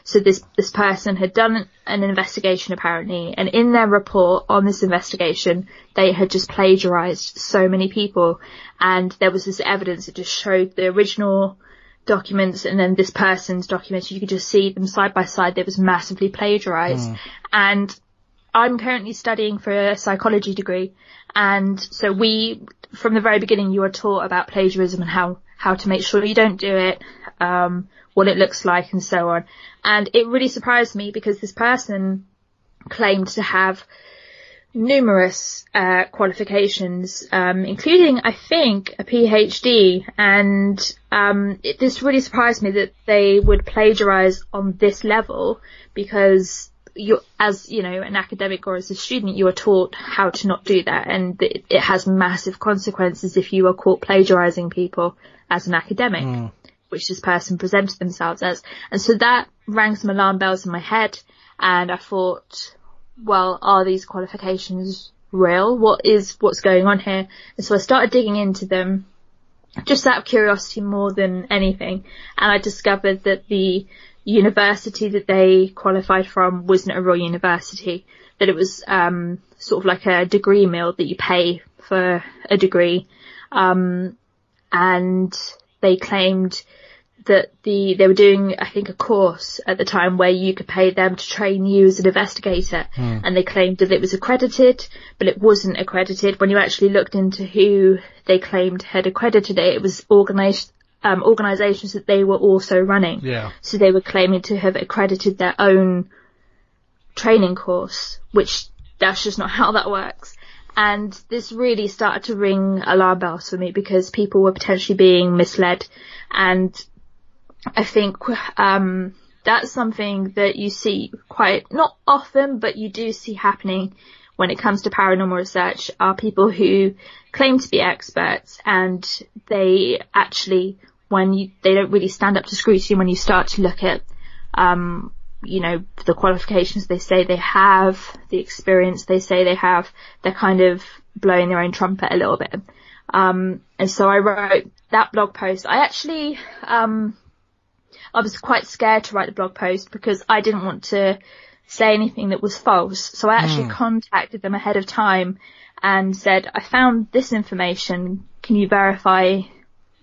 So this person had done an investigation apparently, and in their report on this investigation, they had just plagiarized so many people, and there was this evidence that just showed the original documents and then this person's documents. You could just see them side by side. They was massively plagiarized. And I'm currently studying for a psychology degree, and so from the very beginning, you are taught about plagiarism and how to make sure you don't do it, what it looks like and so on. And it really surprised me because this person claimed to have numerous qualifications, including, I think, a PhD. And this really surprised me that they would plagiarize on this level, because as an academic or as a student, you are taught how to not do that, and it has massive consequences if you are caught plagiarizing people as an academic, which this person presented themselves as. And so that rang some alarm bells in my head, and I thought, well, are these qualifications real? What's going on here? And so I started digging into them just out of curiosity more than anything. And I discovered that the university that they qualified from wasn't a real university, that it was sort of like a degree mill that you pay for a degree. And they claimed that they were doing, I think, a course at the time where you could pay them to train you as an investigator. And they claimed that it was accredited, but it wasn't accredited. When you actually looked into who they claimed had accredited it, it was organisations that they were also running. Yeah. So they were claiming to have accredited their own training course, which that's just not how that works. And this really started to ring alarm bells for me, because people were potentially being misled. And I think that's something that you see quite, not often, but you do see happening when it comes to paranormal research, are people who claim to be experts, and they actually, they don't really stand up to scrutiny when you start to look at, the qualifications they say they have, the experience they say they have, they're kind of blowing their own trumpet a little bit. And so I wrote that blog post. I actually, I was quite scared to write the blog post because I didn't want to say anything that was false. So I actually contacted them ahead of time and said, I found this information. Can you verify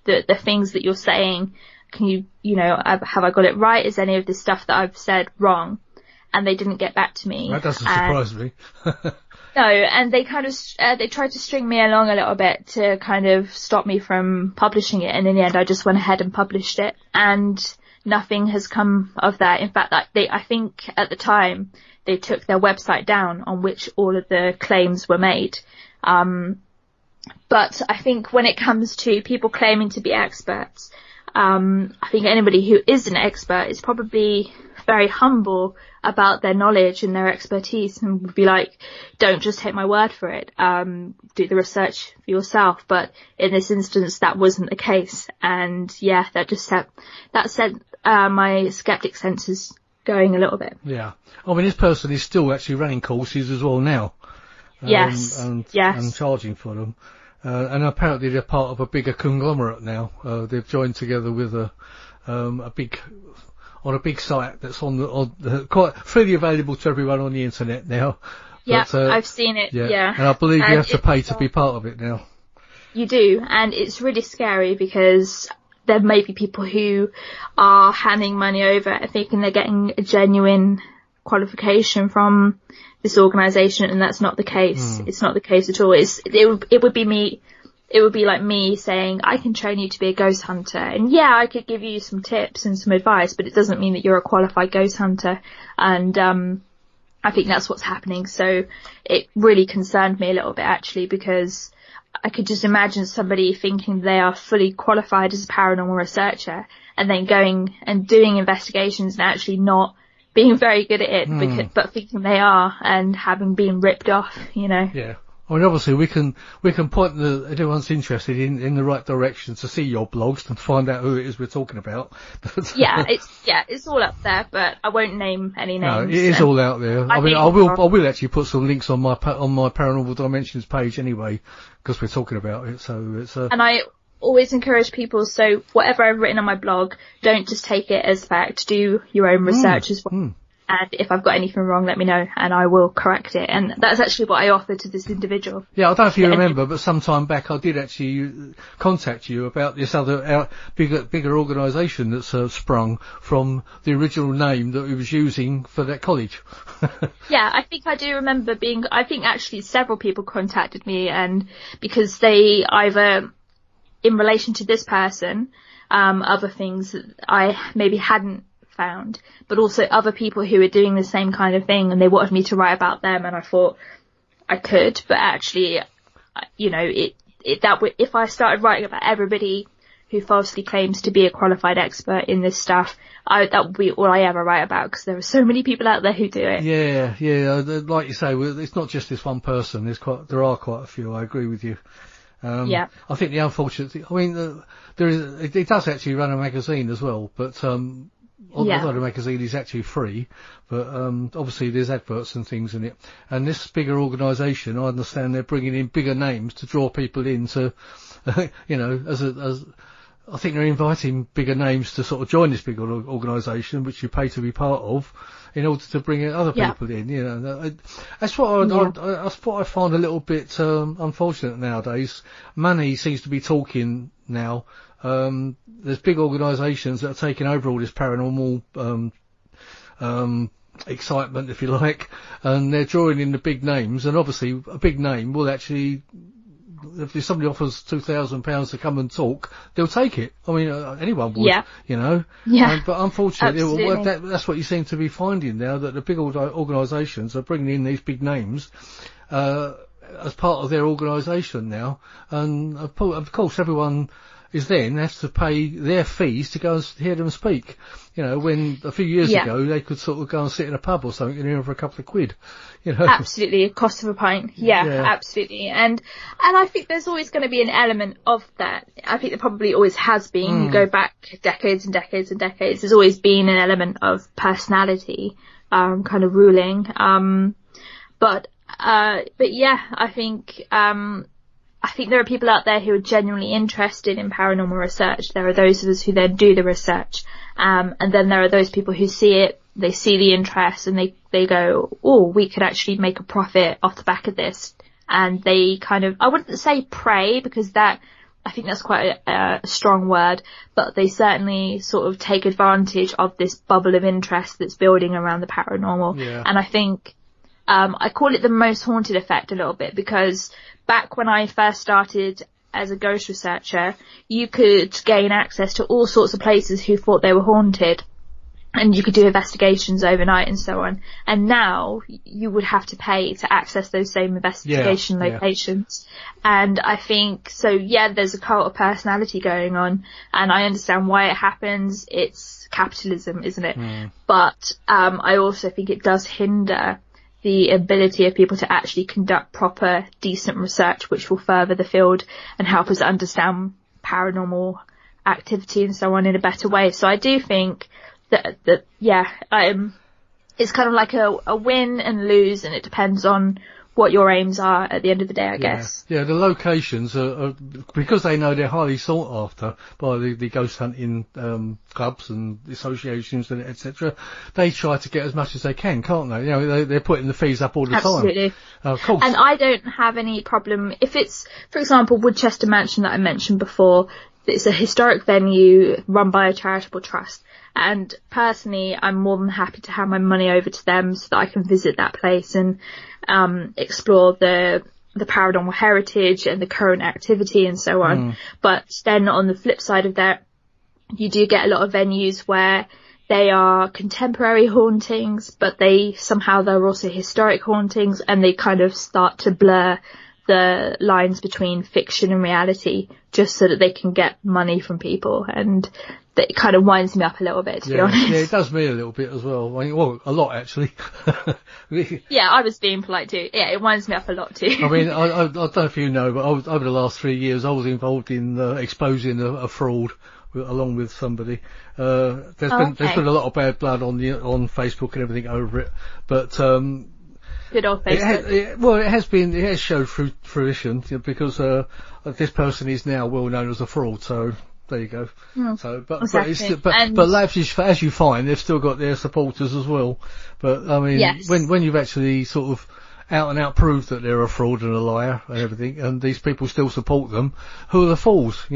the things that you're saying? Can you, have I got it right? Is any of this stuff that I've said wrong? And they didn't get back to me. That doesn't surprise me. No, and they kind of, they tried to string me along a little bit to kind of stop me from publishing it. And in the end, I just went ahead and published it. And nothing has come of that. In fact, I think at the time they took their website down on which all of the claims were made. But I think when it comes to people claiming to be experts, I think anybody who is an expert is probably very humble about their knowledge and their expertise, and would be like, don't just take my word for it, do the research for yourself. But in this instance, that wasn't the case. And yeah, that sent my skeptic senses going a little bit. Yeah. I mean, this person is still actually running courses as well now. Yes. And charging for them. And apparently they're part of a bigger conglomerate now. They've joined together with a big site that's on the quite freely available to everyone on the internet now. Yeah, I've seen it. Yeah. And I believe you have to pay to be part of it now. You do, and it's really scary because there may be people who are handing money over thinking they're getting a genuine qualification from this organisation, and that's not the case. It's not the case at all. It would be like me saying, I can train you to be a ghost hunter, and yeah, I could give you some tips and some advice, but it doesn't mean that you're a qualified ghost hunter. And I think that's what's happening. So it really concerned me a little bit, actually, because I could just imagine somebody thinking they are fully qualified as a paranormal researcher and then going and doing investigations and actually not being very good at it, but thinking they are, and having been ripped off, Yeah. I mean, obviously we can point anyone's interested in the right direction to see your blogs and find out who it is we're talking about. It's all up there, but I won't name any names. No, it is all out there. I will actually put some links on my Paranormal Dimensions page anyway, because we're talking about it. So it's and I always encourage people, so whatever I've written on my blog, don't just take it as fact. Do your own research as well. And if I've got anything wrong, let me know and I will correct it. And that's actually what I offered to this individual. Yeah, I don't know if you remember, but some time back I did actually contact you about this other bigger organisation that's sprung from the original name that we was using for that college. Yeah, I think I do remember I think actually several people contacted me, and because they either, in relation to this person, other things that I maybe hadn't found, but also other people who were doing the same kind of thing, and they wanted me to write about them, and I thought I could, but actually, if I started writing about everybody who falsely claims to be a qualified expert in this stuff, that would be all I ever write about, because there are so many people out there who do it. Yeah, like you say, it's not just this one person. There are quite a few. I agree with you. I think the unfortunate thing, I mean, it does actually run a magazine as well, but although the magazine is actually free, but obviously there's adverts and things in it. And this bigger organisation, I understand they're bringing in bigger names to draw people in to, as I think they're inviting bigger names to sort of join this big organisation, which you pay to be part of, in order to bring other people in. That's what I find a little bit unfortunate nowadays. Money seems to be talking now. There's big organisations that are taking over all this paranormal excitement, if you like, and they're drawing in the big names. And obviously, a big name will actually, if somebody offers £2,000 to come and talk, they'll take it. I mean, anyone would, but unfortunately, that's what you seem to be finding now, that the big organisations are bringing in these big names as part of their organisation now. And of course, everyone has to pay their fees to go and hear them speak. When a few years ago they could sort of go and sit in a pub or something and hear them for a couple of quid. Absolutely, cost of a pint. Absolutely. And I think there's always going to be an element of that. I think there probably always has been. You go back decades and decades and decades, there's always been an element of personality kind of ruling. But yeah, I think there are people out there who are genuinely interested in paranormal research. There are those of us who then do the research. And then there are those people who see it, they see the interest, and they go, oh, we could actually make a profit off the back of this. And they kind of, I wouldn't say prey, because I think that's quite a strong word, but they certainly sort of take advantage of this bubble of interest that's building around the paranormal. Yeah. And I think, I call it the most haunted effect a little bit, because back when I first started as a ghost researcher, you could gain access to all sorts of places who thought they were haunted, and you could do investigations overnight and so on. And now you would have to pay to access those same investigation locations. And I think, there's a cult of personality going on, and I understand why it happens. It's capitalism, isn't it? But I also think it does hinder the ability of people to actually conduct proper, decent research, which will further the field and help us understand paranormal activity and so on in a better way. So I do think that it's kind of like a win and lose, and it depends on what your aims are at the end of the day, I guess. Yeah, the locations are because they know they're highly sought after by the ghost hunting clubs and associations and etc. They try to get as much as they can, can't they? They're putting the fees up all the time. Absolutely. Of course. And I don't have any problem if it's, for example, Woodchester Mansion that I mentioned before. It's a historic venue run by a charitable trust. And personally, I'm more than happy to hand my money over to them so that I can visit that place and explore the paranormal heritage and the current activity and so on. But then on the flip side of that, you do get a lot of venues where they are contemporary hauntings, but they're also historic hauntings, and they kind of start to blur the lines between fiction and reality just so that they can get money from people. And that kind of winds me up a little bit, to be honest. Yeah, it does me a little bit as well. I mean, a lot actually. Yeah, I was being polite too. Yeah, it winds me up a lot too. I mean, I don't know if you know, but over the last 3 years, I was involved in exposing a fraud along with somebody. There's been a lot of bad blood on Facebook and everything over it, but good old Facebook. It has showed fruition, because this person is now well known as a fraud. So there you go. So, but as you find, they've still got their supporters as well. But I mean, when you've actually sort of out and out proved that they're a fraud and a liar and everything, and these people still support them, who are the fools?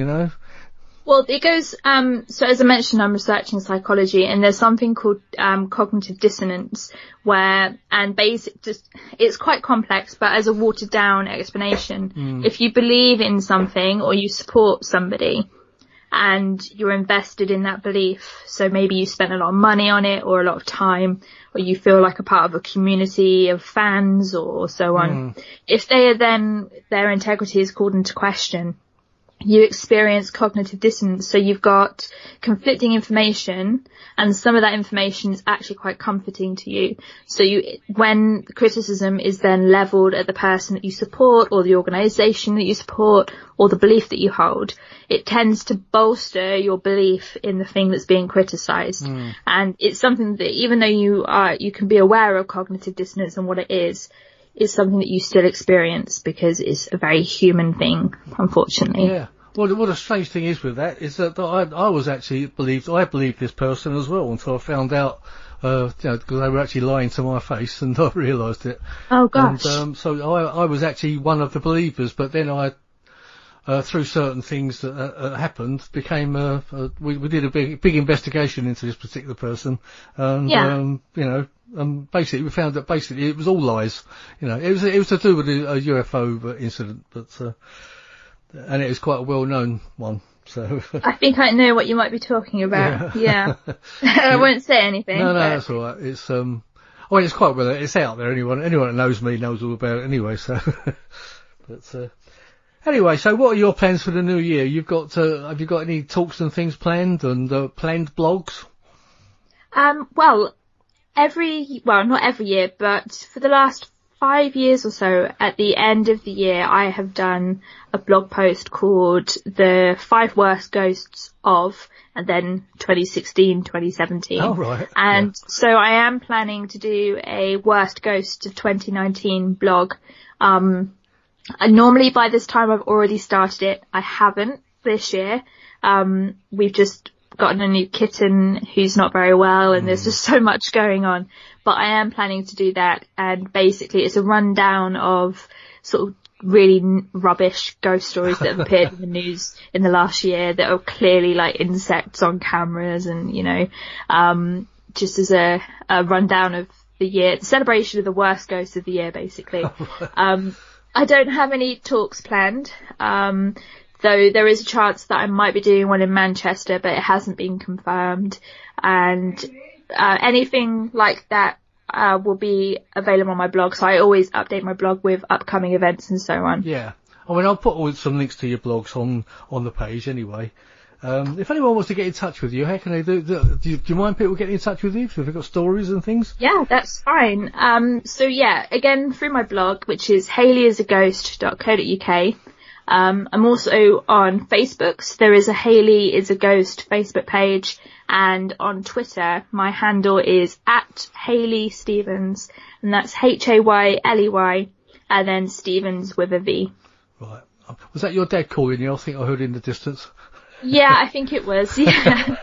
Well, it goes, so as I mentioned, I'm researching psychology, and there's something called cognitive dissonance, it's quite complex, but as a watered down explanation, if you believe in something or you support somebody and you're invested in that belief, so maybe you spent a lot of money on it or a lot of time, or you feel like a part of a community of fans or so on, if their integrity is called into question, you experience cognitive dissonance. So you've got conflicting information, and some of that information is actually quite comforting to you. So when criticism is then leveled at the person that you support, or the organisation that you support, or the belief that you hold, it tends to bolster your belief in the thing that's being criticised. And it's something that, even though you can be aware of cognitive dissonance and what it is something that you still experience, because it's a very human thing, unfortunately. Yeah. Well, what a strange thing is with that is that I was actually I believed this person as well until I found out, because they were actually lying to my face, and I realised it. Oh gosh. And, so I was actually one of the believers, but then through certain things that happened, became we did a big investigation into this particular person, and basically we found that basically it was all lies. It was to do with a UFO incident, but and it was quite a well-known one. So I think I know what you might be talking about. Yeah. I won't say anything. No, that's all right. It's it's quite well. It's out there. Anyone that knows me knows all about it anyway. So, but anyway, so what are your plans for the new year? Have you got any talks and things planned, and planned blogs? Well, not every year, but for the last 5 years or so, at the end of the year, I have done a blog post called The 5 Worst Ghosts of, and then 2016, 2017. Oh, right. And so I am planning to do a Worst Ghost of 2019 blog. Normally by this time I've already started it. I haven't this year. We've just gotten a new kitten who's not very well, and there's just so much going on. But I am planning to do that, and basically it's a rundown of sort of really rubbish ghost stories that have appeared in the news in the last year that are clearly like insects on cameras, and just as a rundown of the year, the celebration of the worst ghosts of the year, basically. I don't have any talks planned, though there is a chance that I might be doing one in Manchester, but it hasn't been confirmed. And anything like that will be available on my blog, so I always update my blog with upcoming events and so on. Yeah. I mean, I'll put some links to your blogs on the page anyway. If anyone wants to get in touch with you, how can they do? Do you mind people getting in touch with you if they've got stories and things? Yeah, that's fine. So yeah, again, through my blog, which is hayleyisaghost.co.uk. I'm also on Facebook. So there is a Hayley is a Ghost Facebook page, and on Twitter, my handle is @HayleyStevens, and that's HAYLEY, and then Stevens with a V. Right. Was that your dad calling you? I think I heard in the distance. Yeah, I think it was. Yeah.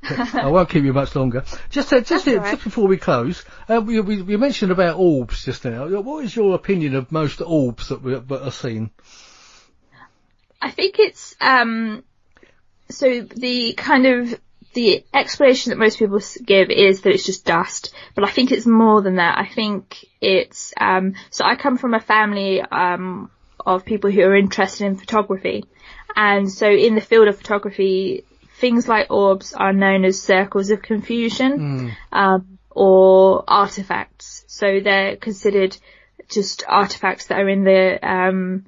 I won't keep you much longer. Just before we close, we mentioned about orbs just now. What is your opinion of most orbs that are seen? I think it's so the explanation that most people give is that it's just dust, but I think it's more than that. I think it's so I come from a family of people who are interested in photography, and so in the field of photography, things like orbs are known as circles of confusion, or artifacts. So they're considered just artifacts that are in the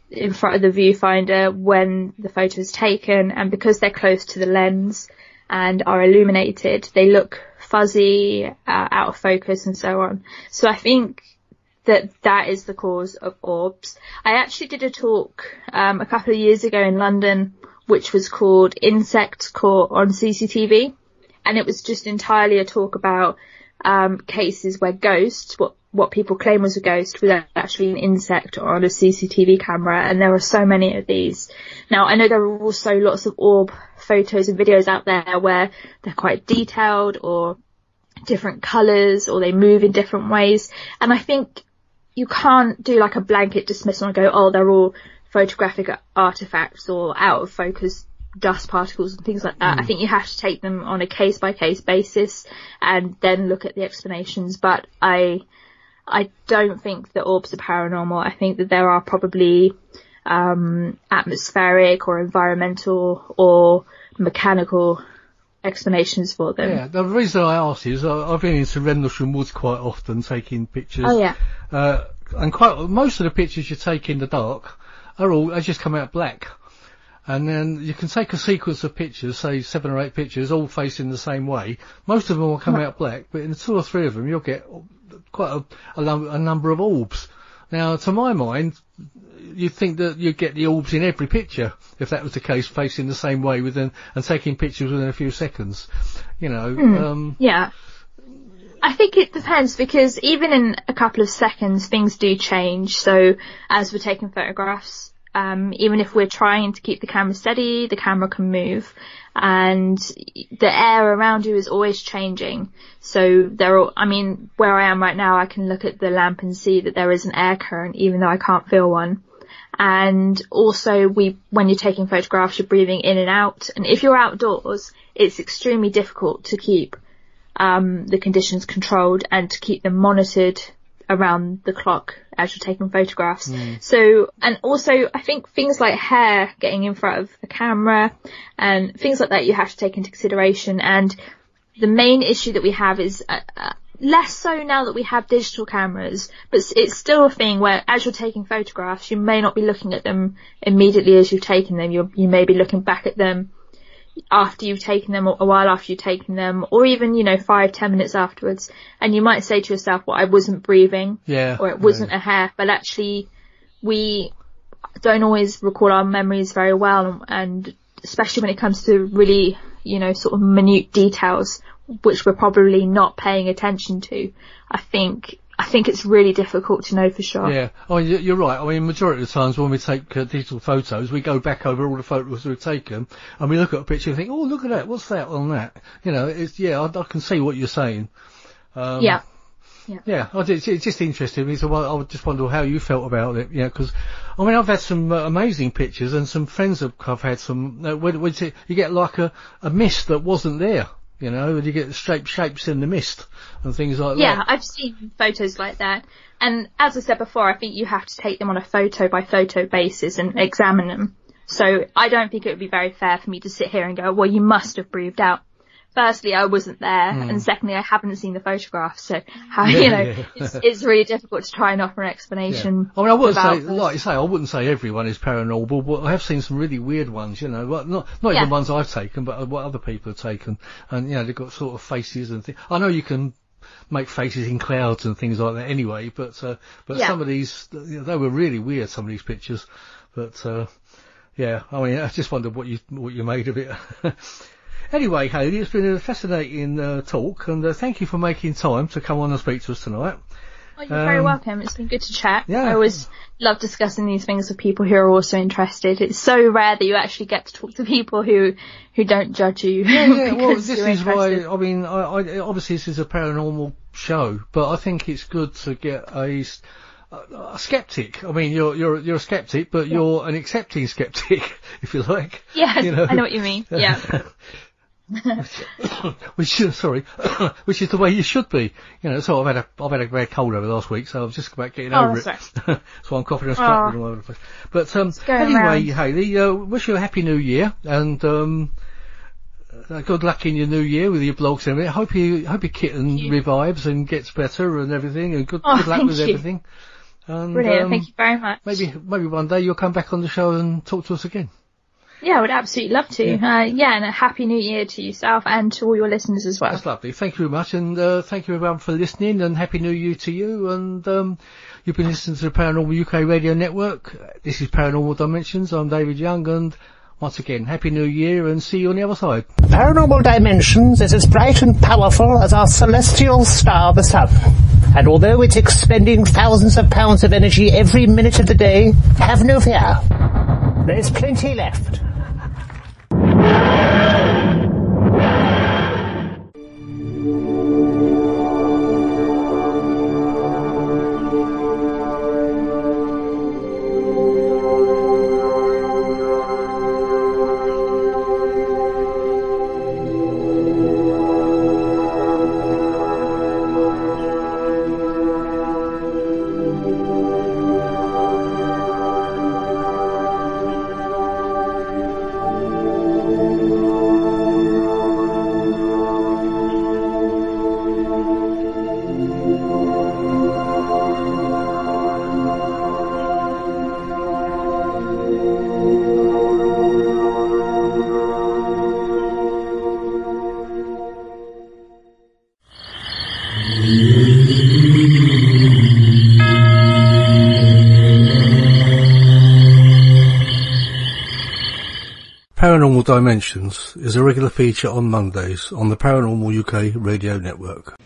in front of the viewfinder when the photo is taken, and because they're close to the lens and are illuminated, they look fuzzy, out of focus, and so on. So I think that is the cause of orbs. I actually did a talk a couple of years ago in London, which was called Insects Caught on CCTV, and it was just entirely a talk about cases where ghosts, what people claim was a ghost, was actually an insect on a CCTV camera, and there are so many of these. Now, I know there are also lots of orb photos and videos out there where they're quite detailed, or different colours, or they move in different ways, and I think you can't do like a blanket dismissal and go, oh, they're all photographic artifacts or out of focus dust particles and things like that. I think you have to take them on a case by case basis and then look at the explanations. But I don't think that orbs are paranormal. I think that there are probably atmospheric or environmental or mechanical explanations for them. Yeah, the reason I ask is I've been into Rendlesham Woods quite often taking pictures. Oh yeah. And most of the pictures you take in the dark they just come out black. And then you can take a sequence of pictures, say 7 or 8 pictures, all facing the same way. Most of them will come out black, but in 2 or 3 of them you'll get quite a number of orbs. Now, to my mind, you'd think that you'd get the orbs in every picture if that was the case, facing the same way and taking pictures within a few seconds. You know. Yeah. I think it depends, because even in a couple of seconds things do change. So as we're taking photographs, even if we're trying to keep the camera steady, the camera can move, and the air around you is always changing. So where I am right now, I can look at the lamp and see that there is an air current, even though I can't feel one. And also when you're taking photographs, you're breathing in and out. And if you're outdoors, it's extremely difficult to keep the conditions controlled and to keep them monitored around the clock as you're taking photographs. So, and also I think things like hair getting in front of the camera and things like that you have to take into consideration. And the main issue that we have is less so now that we have digital cameras, but it's still a thing where as you're taking photographs, you may not be looking at them immediately as you've taken them. You may be looking back at them after you've taken them, or a while after you've taken them, or even 5-10 minutes afterwards, and you might say to yourself, well, I wasn't breathing, or it wasn't a hair. But actually we don't always recall our memories very well, and especially when it comes to really sort of minute details which we're probably not paying attention to. I think it's really difficult to know for sure. Yeah, I mean, you're right. I mean, majority of the times when we take digital photos, we go back over all the photos we've taken, and we look at a picture and think, oh, look at that, what's that on that? I can see what you're saying. Yeah, it's just interesting. So I would just wonder how you felt about it. Yeah, because I mean, I've had some amazing pictures, and some friends have had some. When you get like a mist that wasn't there. And you get shapes in the mist and things like that. Yeah, I've seen photos like that. And as I said before, I think you have to take them on a photo by photo basis and examine them. So I don't think it would be very fair for me to sit here and go, well, you must have breathed out. Firstly, I wasn't there, and secondly, I haven't seen the photographs, so it's really difficult to try and offer an explanation. Yeah. I mean, I wouldn't say, like you say, I wouldn't say everyone is paranormal, but I have seen some really weird ones, not even ones I've taken, but what other people have taken, and they've got sort of faces and things. I know you can make faces in clouds and things like that anyway, but some of these, they were really weird, some of these pictures, but I mean, I just wondered what you made of it. Anyway, Hayley, it's been a fascinating talk, and thank you for making time to come on and speak to us tonight. Well, you're very welcome. It's been good to chat. Yeah. I always love discussing these things with people who are also interested. It's so rare that you actually get to talk to people who don't judge you. Yeah, well, this is why, I mean, I obviously this is a paranormal show, but I think it's good to get a skeptic. I mean, you're a skeptic, but you're an accepting skeptic, if you like. Yeah, I know what you mean. Yeah. which is the way you should be. So I've had a bad cold over the last week, so I've just about getting over it. Right. So I'm coughing and spluttering all over the place. But anyway, Hayley, wish you a happy new year, and good luck in your new year with your blogs and everything. Hope your kitten revives and gets better and everything, and good luck with everything. And, brilliant, thank you very much. Maybe one day you'll come back on the show and talk to us again. Yeah, I would absolutely love to. And a happy new year to yourself and to all your listeners as well. That's lovely. Thank you very much, and thank you everyone for listening, and happy new year to you. And you've been listening to the Paranormal UK Radio Network. This is Paranormal Dimensions. I'm David Young, and once again, happy new year, and see you on the other side. Paranormal Dimensions is as bright and powerful as our celestial star, the sun. And although it's expending thousands of pounds of energy every minute of the day, have no fear. There's plenty left. Paranormal Dimensions is a regular feature on Mondays on the Paranormal UK radio network.